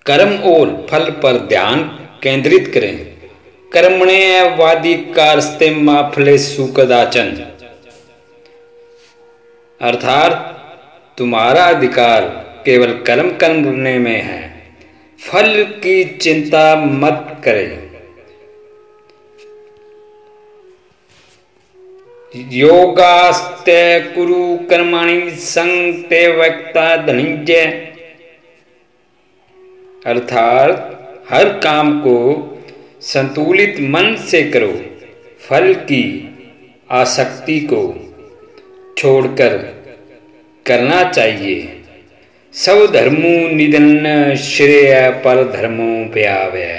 कर्म और फल पर ध्यान केंद्रित करें। कर्मण्येवाधिकारस्ते मा फलेषु कदाचन, अर्थात तुम्हारा अधिकार केवल कर्म करने में है, फल की चिंता मत करें। योगास्ते कुरु कर्माणि संगते वक्ता धनंजय, अर्थात हर काम को संतुलित मन से करो, फल की आसक्ति को छोड़कर करना चाहिए। सब धर्मो निधन श्रेय पर धर्मो व्यावय,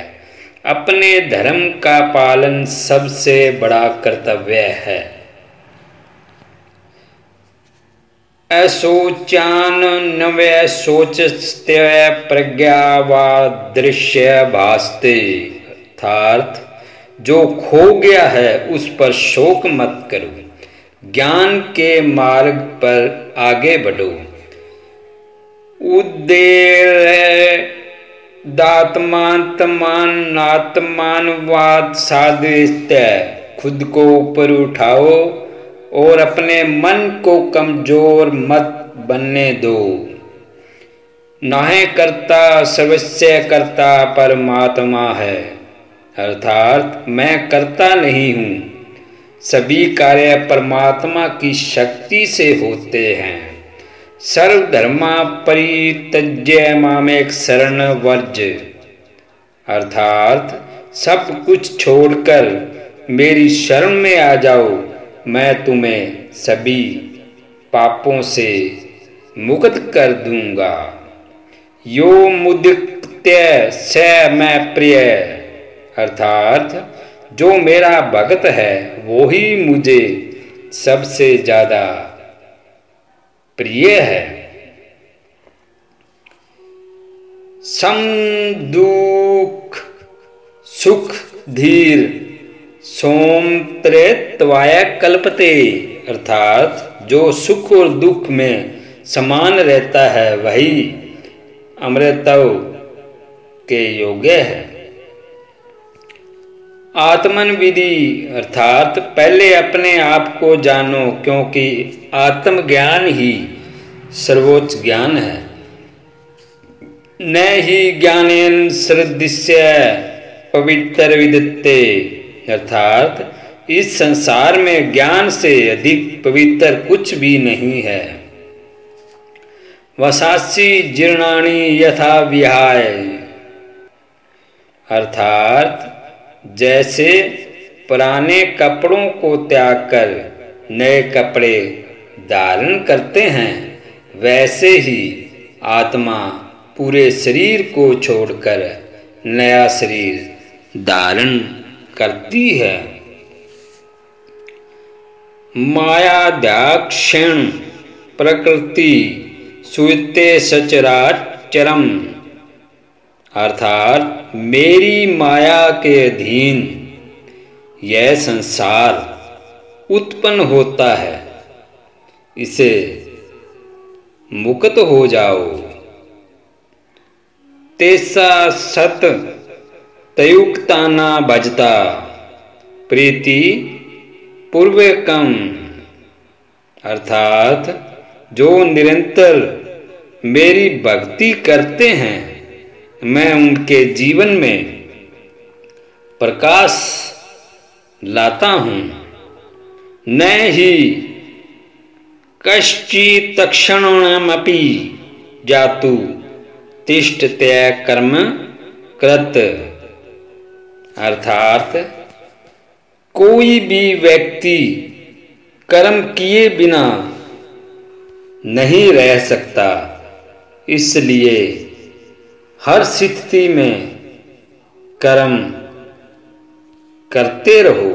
अपने धर्म का पालन सबसे बड़ा कर्तव्य है। अशोचान नव्य शोचस्ते प्रज्ञा वा दृश्य भासते, अर्थात जो खो गया है उस पर शोक मत करो, ज्ञान के मार्ग पर आगे बढ़ो। उद्देर दात्मात्मान नात्मानवाद साधुस्ते, खुद को ऊपर उठाओ और अपने मन को कमजोर मत बनने दो। नाहे कर्ता सर्वस्य कर्ता परमात्मा है, अर्थात मैं कर्ता नहीं हूँ, सभी कार्य परमात्मा की शक्ति से होते हैं। सर्वधर्मा परित्यज्य मामेक शरण वर्ज, अर्थात सब कुछ छोड़कर मेरी शरण में आ जाओ, मैं तुम्हें सभी पापों से मुक्त कर दूंगा। यो मुदित्य स मैं प्रिय, अर्थात जो मेरा भक्त है वो ही मुझे सबसे ज्यादा प्रिय है। सम दुख सुख धीर सोम त्रेत्वाय कल्पते, अर्थात जो सुख और दुख में समान रहता है वही अमृतव के योग्य है। आत्मन विधि, अर्थात पहले अपने आप को जानो, क्योंकि आत्मज्ञान ही सर्वोच्च ज्ञान है। न ही ज्ञानेन सदृश्य पवित्र विदते, अर्थात इस संसार में ज्ञान से अधिक पवित्र कुछ भी नहीं है। वसासी जीर्णानि यथा विहाय, अर्थात जैसे पुराने कपड़ों को त्याग कर नए कपड़े धारण करते हैं, वैसे ही आत्मा पूरे शरीर को छोड़कर नया शरीर धारण करती है। मायाध्याक्षण प्रकृति सुते सचराचरम, अर्थात मेरी माया के अधीन यह संसार उत्पन्न होता है, इसे मुक्त हो जाओ। तेसा सत तयुक्ता ना भजता प्रीति पूर्वकम, अर्थात जो निरंतर मेरी भक्ति करते हैं मैं उनके जीवन में प्रकाश लाता हूँ। न ही कश्चित्क्षणमपि जातु तिष्ठते कर्म कृत, अर्थात कोई भी व्यक्ति कर्म किए बिना नहीं रह सकता, इसलिए हर स्थिति में कर्म करते रहो।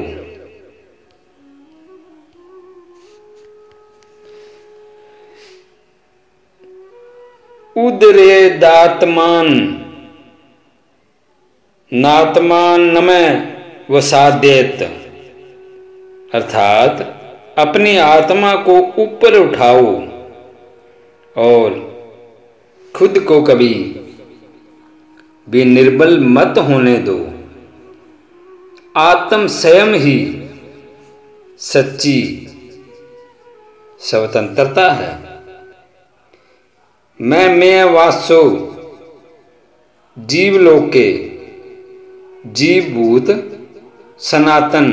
उदरे दात्मान नात्मान नमः वसादेत, अर्थात अपनी आत्मा को ऊपर उठाओ और खुद को कभी भी निर्बल मत होने दो। आत्म स्वयं ही सच्ची स्वतंत्रता है। मैं वासो जीवलोके जीवभूत सनातन,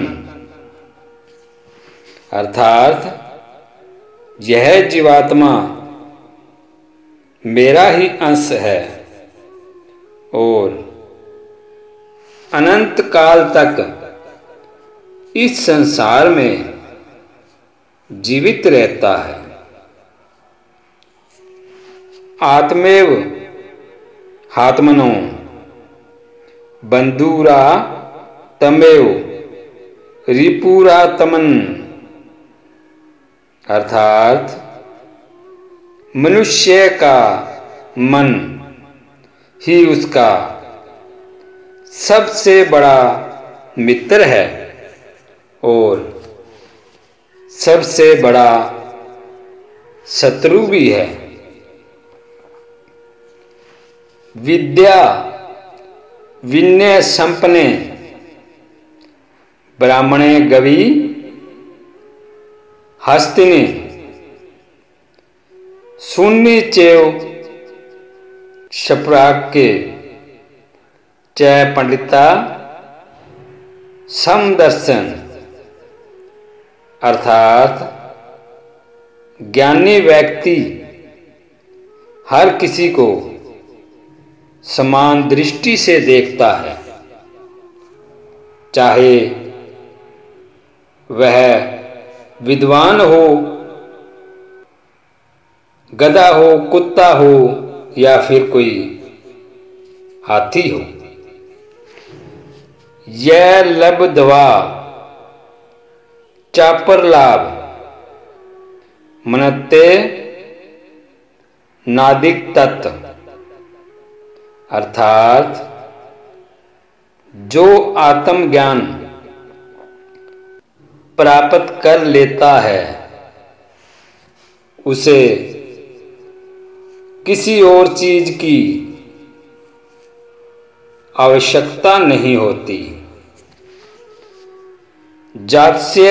अर्थात यह जीवात्मा मेरा ही अंश है और अनंत काल तक इस संसार में जीवित रहता है। आत्मेव हात्मनो बंधुरा तमेव रिपुरा तमन, अर्थात मनुष्य का मन ही उसका सबसे बड़ा मित्र है और सबसे बड़ा शत्रु भी है। विद्या विनय संपन्ने ब्राह्मणे गवी हस्तिनी शून्य चेव शप्राक्य च पंडिता समदर्शन, अर्थात ज्ञानी व्यक्ति हर किसी को समान दृष्टि से देखता है, चाहे वह विद्वान हो, गधा हो, कुत्ता हो या फिर कोई हाथी हो। यह लब्ध्वा चापर लाभ मनते नादिक तत्व, अर्थात जो आत्मज्ञान प्राप्त कर लेता है उसे किसी और चीज की आवश्यकता नहीं होती। जात्स्य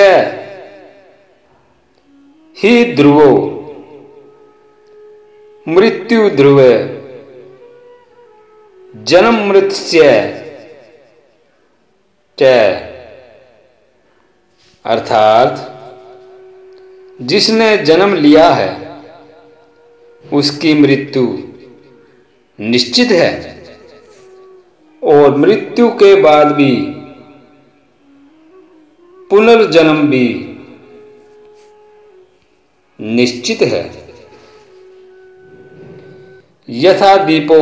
ही ध्रुवो मृत्यु ध्रुव जन्म मृत्स्य च, अर्थात जिसने जन्म लिया है उसकी मृत्यु निश्चित है और मृत्यु के बाद भी पुनर्जन्म भी निश्चित है। यथा दीपो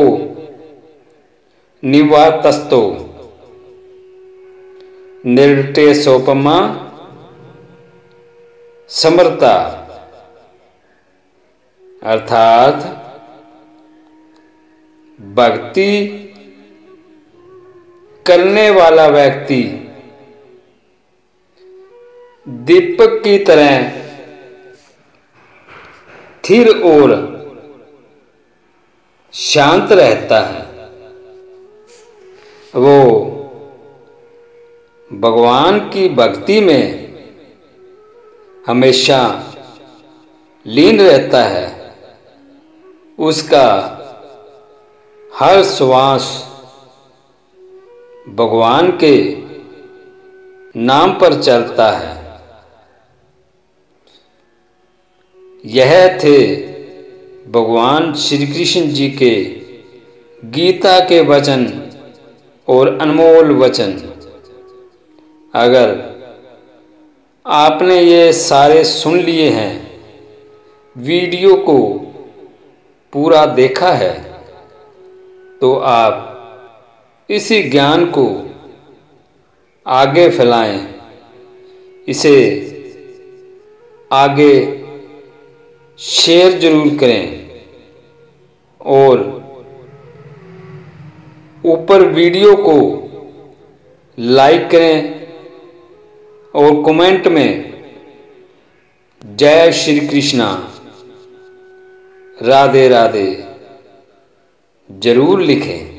निवातस्तो निर्टे सोपमा समर्था, अर्थात भक्ति करने वाला व्यक्ति दीपक की तरह स्थिर और शांत रहता है। वो भगवान की भक्ति में हमेशा लीन रहता है। उसका हर श्वास भगवान के नाम पर चलता है। यह थे भगवान श्री कृष्ण जी के गीता के वचन और अनमोल वचन। अगर आपने ये सारे सुन लिए हैं, वीडियो को पूरा देखा है, तो आप इसी ज्ञान को आगे फैलाएं, इसे आगे शेयर जरूर करें और ऊपर वीडियो को लाइक करें और कमेंट में जय श्री कृष्णा, राधे राधे जरूर लिखें।